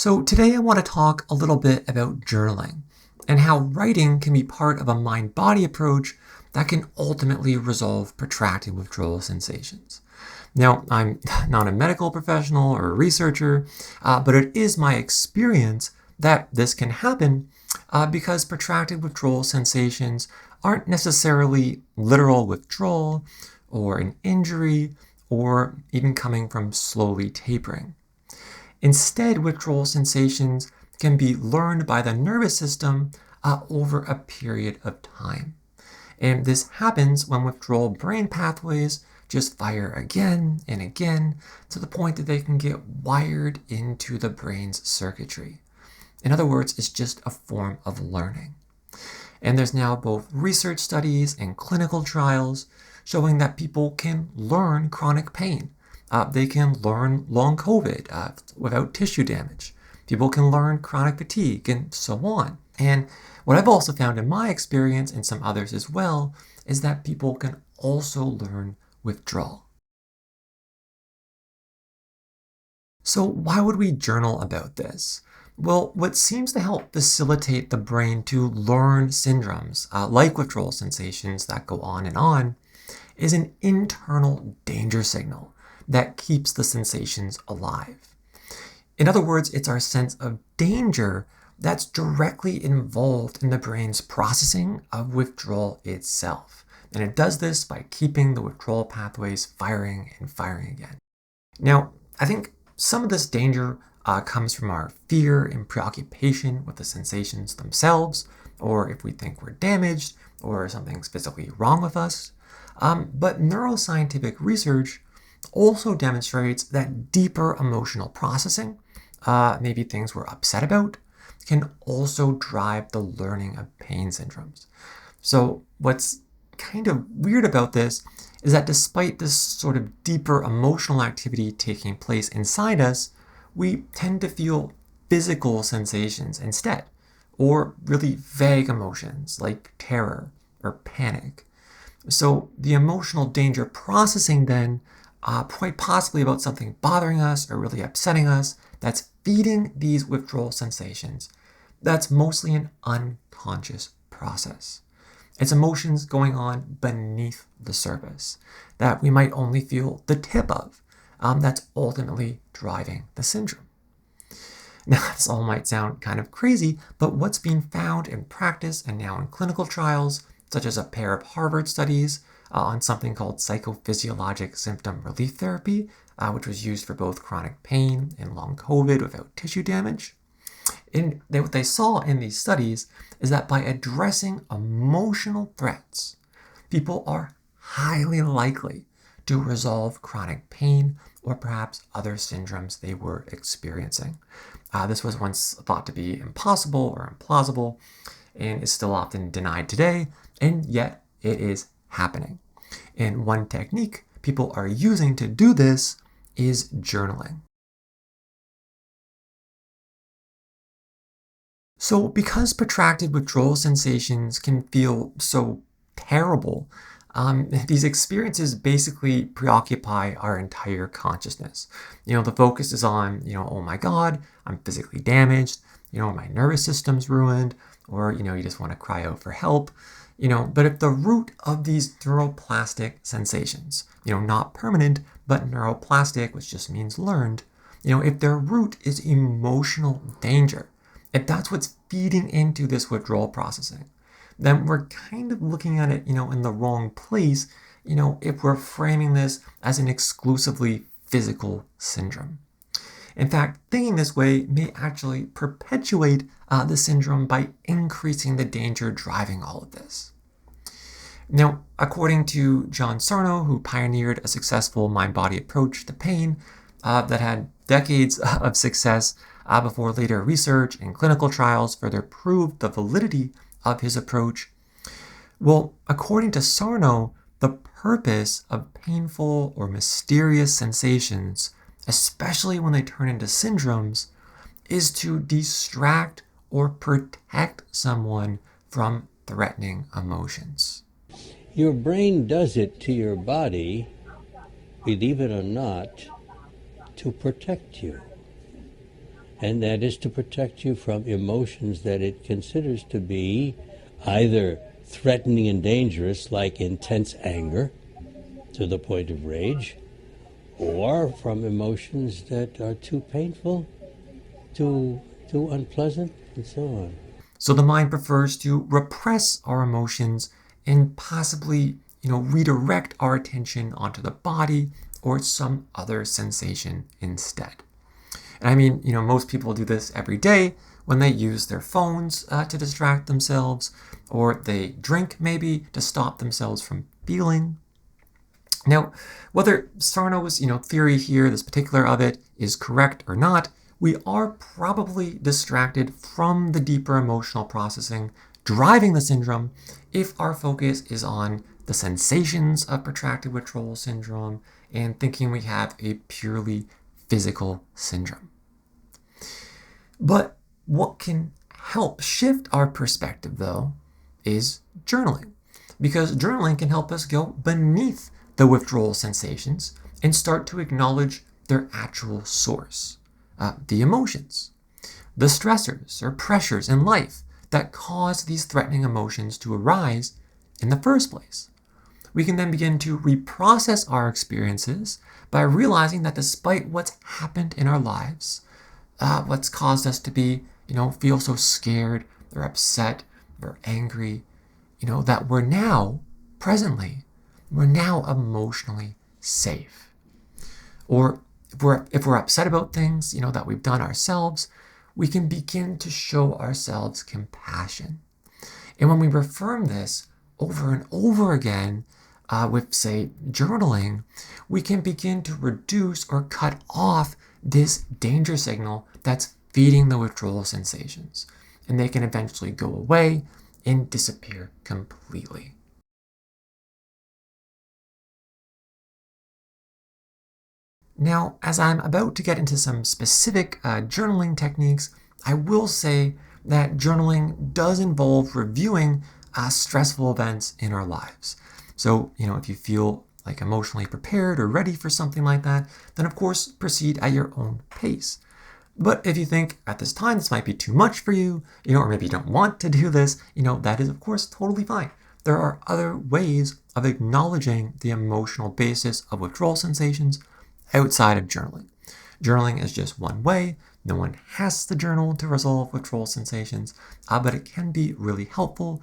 So today I want to talk a little bit about journaling and how writing can be part of a mind-body approach that can ultimately resolve protracted withdrawal sensations. Now, I'm not a medical professional or a researcher, but it is my experience that this can happen because protracted withdrawal sensations aren't necessarily literal withdrawal or an injury or even coming from slowly tapering. Instead, withdrawal sensations can be learned by the nervous system over a period of time. And this happens when withdrawal brain pathways just fire again and again to the point that they can get wired into the brain's circuitry. In other words, it's just a form of learning. And there's now both research studies and clinical trials showing that people can learn chronic pain. They can learn long COVID without tissue damage. People can learn chronic fatigue and so on. And what I've also found in my experience and some others as well is that people can also learn withdrawal. So why would we journal about this? Well, what seems to help facilitate the brain to learn syndromes like withdrawal sensations that go on and on is an internal danger signal that keeps the sensations alive. In other words, it's our sense of danger that's directly involved in the brain's processing of withdrawal itself. And it does this by keeping the withdrawal pathways firing and firing again. Now, I think some of this danger comes from our fear and preoccupation with the sensations themselves, or if we think we're damaged or something's physically wrong with us. But neuroscientific research also demonstrates that deeper emotional processing, maybe things we're upset about, can also drive the learning of pain syndromes. So what's kind of weird about this is that despite this sort of deeper emotional activity taking place inside us, we tend to feel physical sensations instead, or really vague emotions like terror or panic. So the emotional danger processing then, quite possibly about something bothering us or really upsetting us, that's feeding these withdrawal sensations. That's mostly an unconscious process. It's emotions going on beneath the surface that we might only feel the tip of. That's ultimately driving the syndrome. Now, this all might sound kind of crazy, but what's being found in practice and now in clinical trials, such as a pair of Harvard studies on something called psychophysiologic symptom relief therapy, which was used for both chronic pain and long COVID without tissue damage. And what they saw in these studies is that by addressing emotional threats, people are highly likely to resolve chronic pain or perhaps other syndromes they were experiencing. This was once thought to be impossible or implausible and is still often denied today, and yet it is happening. And one technique people are using to do this is journaling. So because protracted withdrawal sensations can feel so terrible, these experiences basically preoccupy our entire consciousness. The focus is on, oh my God, I'm physically damaged, my nervous system's ruined, or, you just want to cry out for help. But if the root of these neuroplastic sensations, not permanent, but neuroplastic, which just means learned, if their root is emotional danger, if that's what's feeding into this withdrawal processing, then we're kind of looking at it, in the wrong place, if we're framing this as an exclusively physical syndrome. In fact, thinking this way may actually perpetuate the syndrome by increasing the danger driving all of this. Now, according to John Sarno, who pioneered a successful mind-body approach to pain that had decades of success before later research and clinical trials further proved the validity of his approach. Well, according to Sarno, the purpose of painful or mysterious sensations, especially when they turn into syndromes, is to distract or protect someone from threatening emotions. Your brain does it to your body, believe it or not, to protect you. and that is to protect you from emotions that it considers to be either threatening and dangerous, like intense anger to the point of rage, or from emotions that are too painful, too unpleasant, and so on. So the mind prefers to repress our emotions and possibly, redirect our attention onto the body or some other sensation instead. And I mean, most people do this every day when they use their phones to distract themselves, or they drink maybe to stop themselves from feeling. Now, whether Sarno's, theory here, this particular of it, is correct or not, we are probably distracted from the deeper emotional processing driving the syndrome if our focus is on the sensations of protracted withdrawal syndrome and thinking we have a purely physical syndrome. But what can help shift our perspective, though, is journaling. Because journaling can help us go beneath the withdrawal sensations and start to acknowledge their actual source, the emotions, the stressors or pressures in life that cause these threatening emotions to arise in the first place. We can then begin to reprocess our experiences by realizing that despite what's happened in our lives, what's caused us to be, feel so scared or upset or angry, that we're now, presently, we're now emotionally safe. Or if we're upset about things, that we've done ourselves, we can begin to show ourselves compassion. And when we affirm this over and over again with, say, journaling, we can begin to reduce or cut off this danger signal that's feeding the withdrawal sensations. And they can eventually go away and disappear completely. Now, as I'm about to get into some specific journaling techniques, I will say that journaling does involve reviewing stressful events in our lives. So, if you feel like emotionally prepared or ready for something like that, then of course proceed at your own pace. But if you think at this time this might be too much for you, or maybe you don't want to do this, that is of course totally fine. There are other ways of acknowledging the emotional basis of withdrawal sensations outside of journaling. Journaling is just one way. No one has to journal to resolve withdrawal sensations, but it can be really helpful.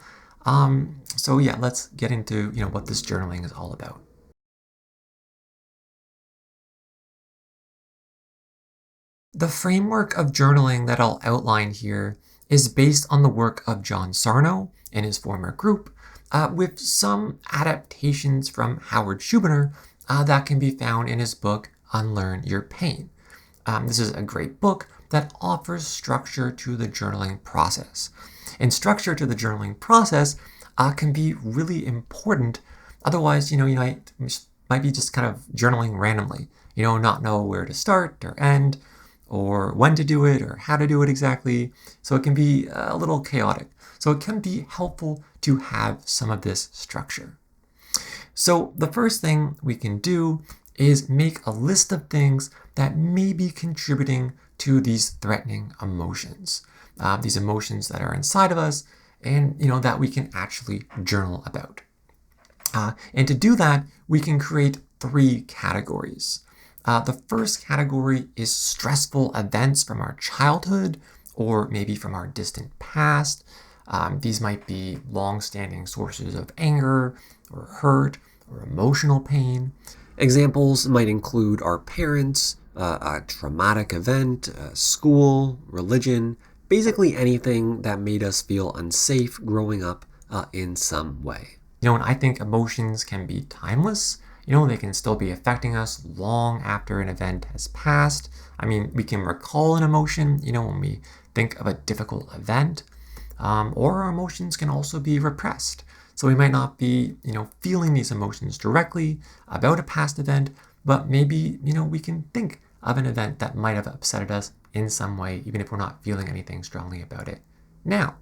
So yeah, let's get into what this journaling is all about. The framework of journaling that I'll outline here is based on the work of John Sarno and his former group, with some adaptations from Howard Schubiner that can be found in his book, Unlearn Your Pain. This is a great book that offers structure to the journaling process. And structure to the journaling process can be really important. Otherwise, you might be just kind of journaling randomly, not know where to start or end, or when to do it, or how to do it exactly. So it can be a little chaotic. So it can be helpful to have some of this structure. So the first thing we can do is make a list of things that may be contributing to these threatening emotions. These emotions that are inside of us and that we can actually journal about. And to do that, we can create 3 categories. The first category is stressful events from our childhood or maybe from our distant past. These might be long-standing sources of anger or hurt or emotional pain. Examples might include our parents, a traumatic event, school, religion, basically anything that made us feel unsafe growing up in some way. And I think emotions can be timeless. They can still be affecting us long after an event has passed. I mean, we can recall an emotion, when we think of a difficult event, or our emotions can also be repressed. So we might not be, feeling these emotions directly about a past event, but maybe, we can think of an event that might have upset us in some way, even if we're not feeling anything strongly about it now.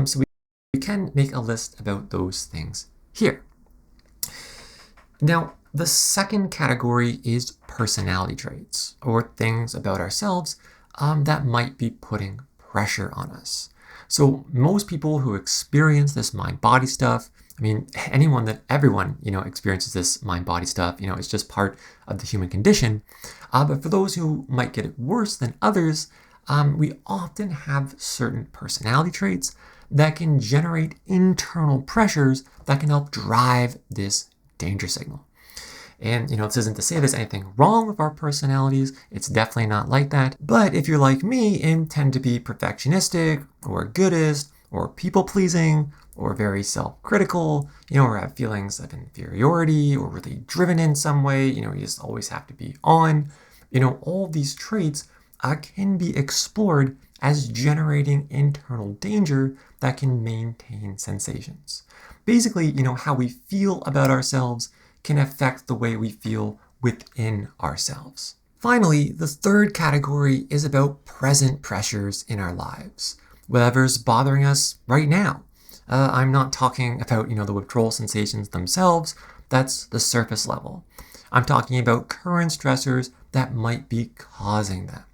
So we can make a list about those things here. Now, the second category is personality traits, or things about ourselves that might be putting pressure on us. So most people who experience this mind-body stuff, I mean, everyone, experiences this mind-body stuff, it's just part of the human condition. But for those who might get it worse than others, we often have certain personality traits that can generate internal pressures that can help drive this danger signal. And, this isn't to say there's anything wrong with our personalities. It's definitely not like that. But if you're like me and tend to be perfectionistic or goodist or people-pleasing or very self-critical, or have feelings of inferiority or really driven in some way, you just always have to be on, all of these traits can be explored as generating internal danger that can maintain sensations. Basically, how we feel about ourselves can affect the way we feel within ourselves. Finally, the third category is about present pressures in our lives, whatever's bothering us right now. I'm not talking about, the withdrawal sensations themselves. That's the surface level. I'm talking about current stressors that might be causing them.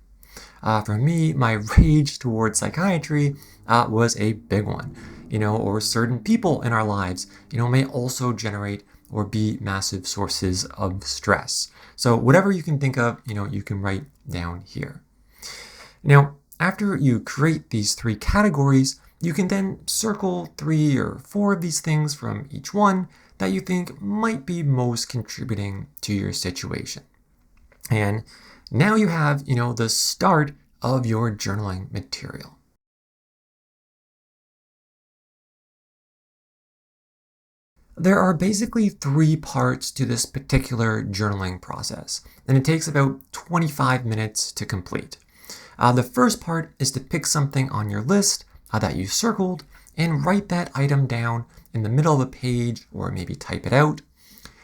For me, my rage towards psychiatry was a big one, or certain people in our lives, may also generate or be massive sources of stress. So whatever you can think of, you can write down here. Now, after you create these three categories, you can then circle 3 or 4 of these things from each one that you think might be most contributing to your situation. And now you have, the start of your journaling material. There are basically 3 parts to this particular journaling process, and it takes about 25 minutes to complete. The first part is to pick something on your list that you circled and write that item down in the middle of the page or maybe type it out.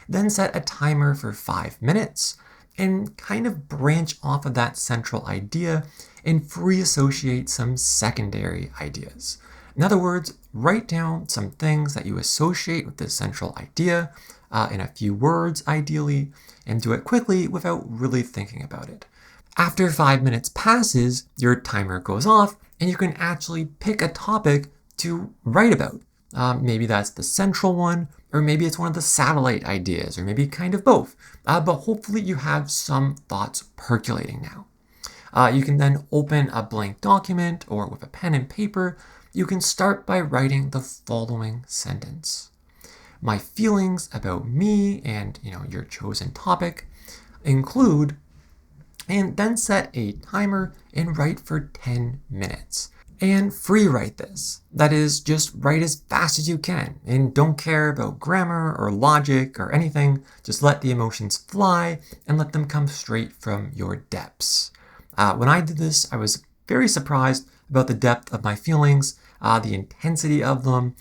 Then set a timer for 5 minutes and kind of branch off of that central idea and free associate some secondary ideas. In other words, write down some things that you associate with this central idea in a few words, ideally, and do it quickly without really thinking about it. After 5 minutes passes, your timer goes off, and you can actually pick a topic to write about. Maybe that's the central one, or maybe it's one of the satellite ideas, or maybe kind of both. But hopefully you have some thoughts percolating now. You can then open a blank document, or with a pen and paper, you can start by writing the following sentence. My feelings about me and your chosen topic include, and then set a timer and write for 10 minutes. And free write this. That is, just write as fast as you can and don't care about grammar or logic or anything. Just let the emotions fly and let them come straight from your depths. When I did this, I was very surprised about the depth of my feelings, the intensity of them,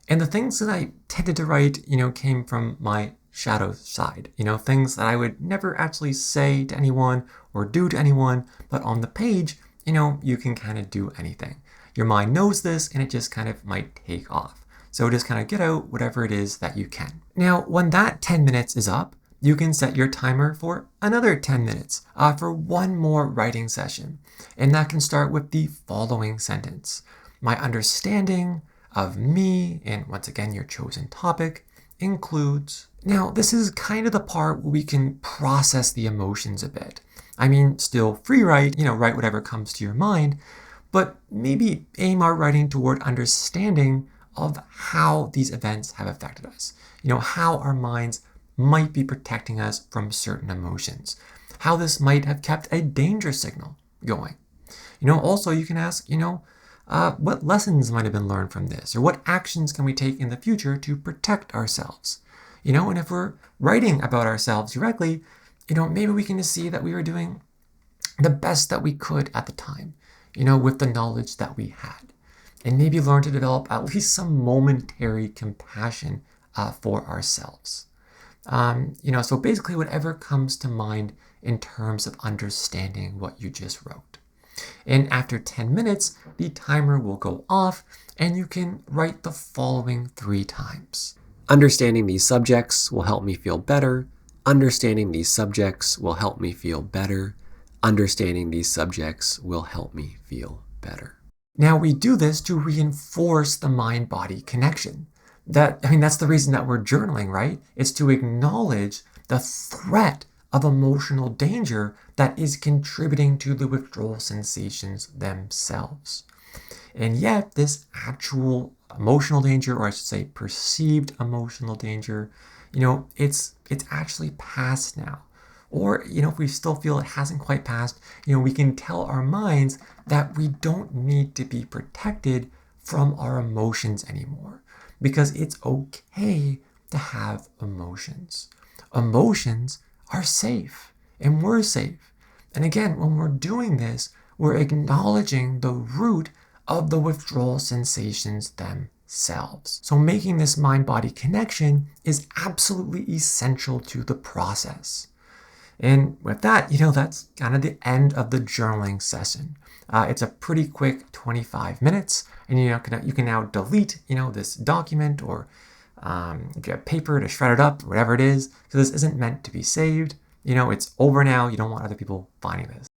and the things that I tended to write, came from my shadow side. Things that I would never actually say to anyone or do to anyone, but on the page, you can kind of do anything. Your mind knows this, and it just kind of might take off. So just kind of get out whatever it is that you can. Now, when that 10 minutes is up, you can set your timer for another 10 minutes for one more writing session. And that can start with the following sentence. My understanding of me, and once again, your chosen topic, includes. Now, this is kind of the part where we can process the emotions a bit. I mean, still free write, write whatever comes to your mind, but maybe aim our writing toward understanding of how these events have affected us. How our minds might be protecting us from certain emotions, how this might have kept a danger signal going. Also you can ask, what lessons might have been learned from this, or what actions can we take in the future to protect ourselves? And if we're writing about ourselves directly, maybe we can just see that we were doing the best that we could at the time, with the knowledge that we had, and maybe learn to develop at least some momentary compassion for ourselves. So basically whatever comes to mind in terms of understanding what you just wrote. And after 10 minutes, the timer will go off and you can write the following 3 times. Understanding these subjects will help me feel better. Understanding these subjects will help me feel better. understanding these subjects will help me feel better. Now, we do this to reinforce the mind-body connection. That's the reason that we're journaling, right? It's to acknowledge the threat of emotional danger that is contributing to the withdrawal sensations themselves. And yet, this actual emotional danger, or I should say perceived emotional danger, it's actually past now. Or, if we still feel it hasn't quite passed, we can tell our minds that we don't need to be protected from our emotions anymore, because it's okay to have emotions. Emotions are safe, and we're safe. And again, when we're doing this, we're acknowledging the root of the withdrawal sensations themselves. So making this mind-body connection is absolutely essential to the process. And with that, that's kind of the end of the journaling session. It's a pretty quick 25 minutes, and you can now delete, this document, or get a paper to shred it up, whatever it is, because this isn't meant to be saved. It's over now. You don't want other people finding this.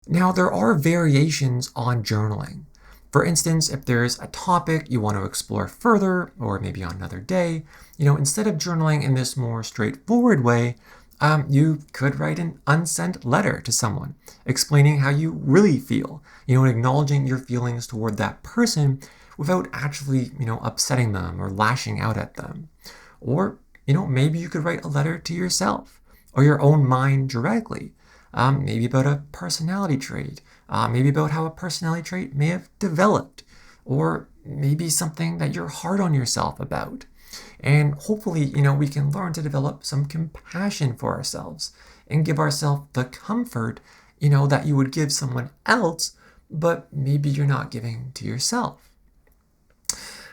Now, there are variations on journaling. For instance, if there's a topic you want to explore further, or maybe on another day, instead of journaling in this more straightforward way, you could write an unsent letter to someone, explaining how you really feel, and acknowledging your feelings toward that person without actually, upsetting them or lashing out at them. Or, maybe you could write a letter to yourself or your own mind directly, maybe about a personality trait, maybe about how a personality trait may have developed, or maybe something that you're hard on yourself about. And hopefully, we can learn to develop some compassion for ourselves and give ourselves the comfort, that you would give someone else, but maybe you're not giving to yourself.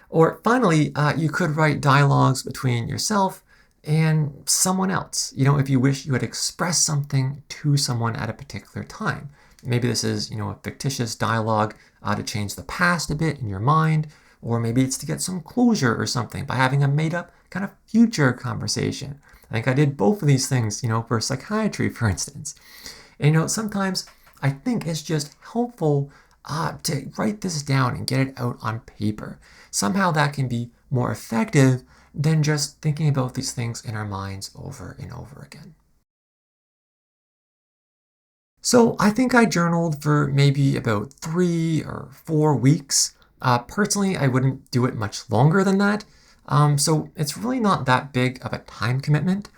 Or finally, you could write dialogues between yourself and someone else, if you wish you had expressed something to someone at a particular time. Maybe this is, a fictitious dialogue to change the past a bit in your mind, or maybe it's to get some closure or something by having a made-up kind of future conversation. I think I did both of these things, for psychiatry, for instance. And, sometimes I think it's just helpful to write this down and get it out on paper. Somehow that can be more effective than just thinking about these things in our minds over and over again. So I think I journaled for maybe about 3 or 4 weeks. Personally, I wouldn't do it much longer than that. So it's really not that big of a time commitment.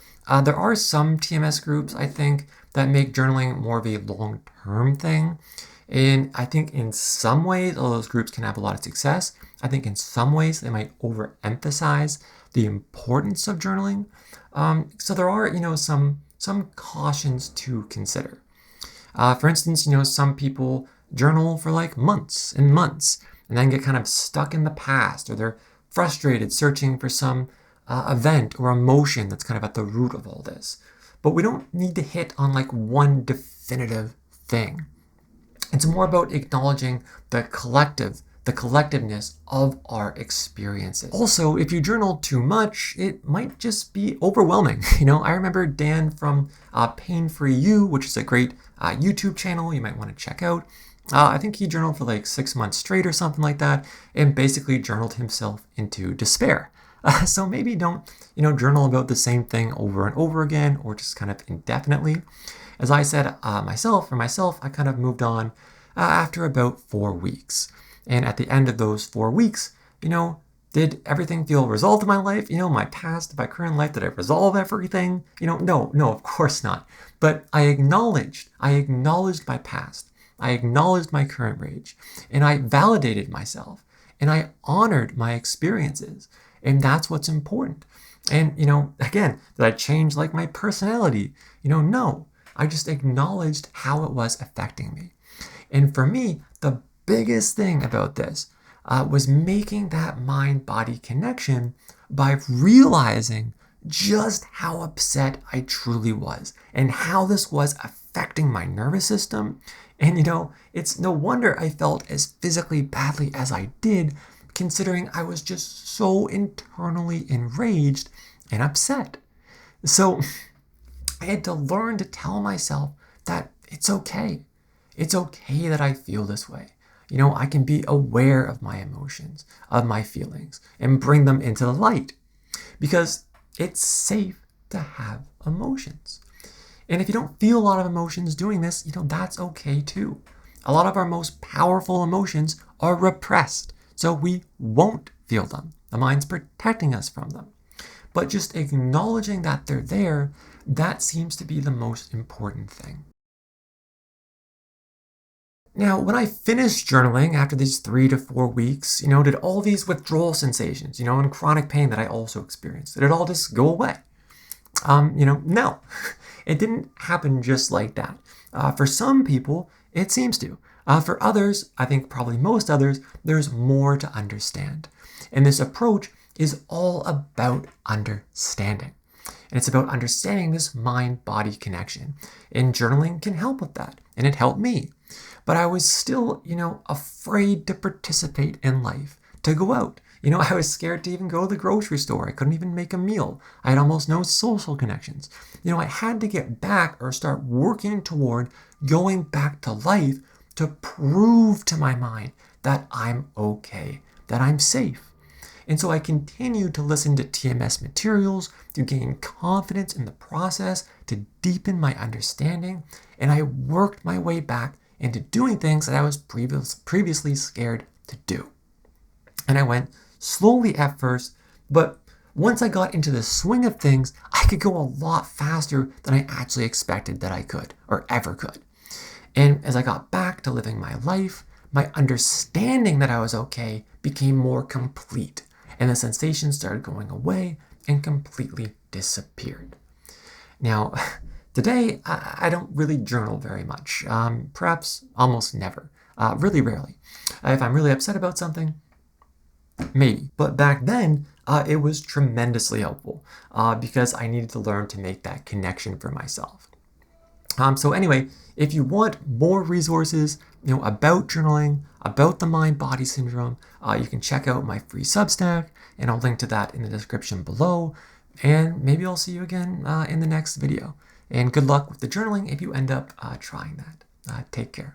There are some TMS groups, I think, that make journaling more of a long-term thing. And I think in some ways, although those groups can have a lot of success, I think in some ways they might overemphasize the importance of journaling. So there are, some cautions to consider. For instance, some people journal for like months and months and then get kind of stuck in the past, or they're frustrated searching for some event or emotion that's kind of at the root of all this. But we don't need to hit on like one definitive thing. It's more about acknowledging the collectiveness of our experiences. Also, if you journal too much, it might just be overwhelming. I remember Dan from Pain Free You, which is a great YouTube channel you might want to check out. I think he journaled for like 6 months straight or something like that, and basically journaled himself into despair. So maybe don't, journal about the same thing over and over again, or just kind of indefinitely. As I said, for myself, I kind of moved on after about 4 weeks. And at the end of those 4 weeks, did everything feel resolved in my life? My past, my current life, did I resolve everything? No, of course not. But I acknowledged my past. I acknowledged my current rage, and I validated myself, and I honored my experiences. And that's what's important. And, again, did I change like my personality? No. I just acknowledged how it was affecting me. And for me, the biggest thing about this was making that mind-body connection by realizing just how upset I truly was and how this was affecting my nervous system. And, it's no wonder I felt as physically badly as I did, considering I was just so internally enraged and upset. So I had to learn to tell myself that it's okay. It's okay that I feel this way. I can be aware of my emotions, of my feelings, and bring them into the light because it's safe to have emotions. And if you don't feel a lot of emotions doing this, that's okay too. A lot of our most powerful emotions are repressed, so we won't feel them. The mind's protecting us from them. But just acknowledging that they're there, that seems to be the most important thing. Now, when I finished journaling after these 3 to 4 weeks, did all these withdrawal sensations, and chronic pain that I also experienced, did it all just go away? No, it didn't happen just like that. For some people, it seems to. For others, I think probably most others, there's more to understand. And this approach is all about understanding. And it's about understanding this mind-body connection. And journaling can help with that. And it helped me. But I was still, afraid to participate in life, to go out. I was scared to even go to the grocery store. I couldn't even make a meal. I had almost no social connections. I had to get back or start working toward going back to life to prove to my mind that I'm okay, that I'm safe. And so I continued to listen to TMS materials to gain confidence in the process, to deepen my understanding, and I worked my way back into doing things that I was previously scared to do. And I went slowly at first, but once I got into the swing of things, I could go a lot faster than I actually expected that I could, or ever could. And as I got back to living my life, my understanding that I was okay became more complete, and the sensations started going away and completely disappeared. Now, today, I don't really journal very much, perhaps almost never, really rarely. If I'm really upset about something, maybe. But back then, it was tremendously helpful because I needed to learn to make that connection for myself. So anyway, if you want more resources, about journaling, about the Mindbody Syndrome, you can check out my free Substack, and I'll link to that in the description below. And maybe I'll see you again in the next video. And good luck with the journaling if you end up trying that. Take care.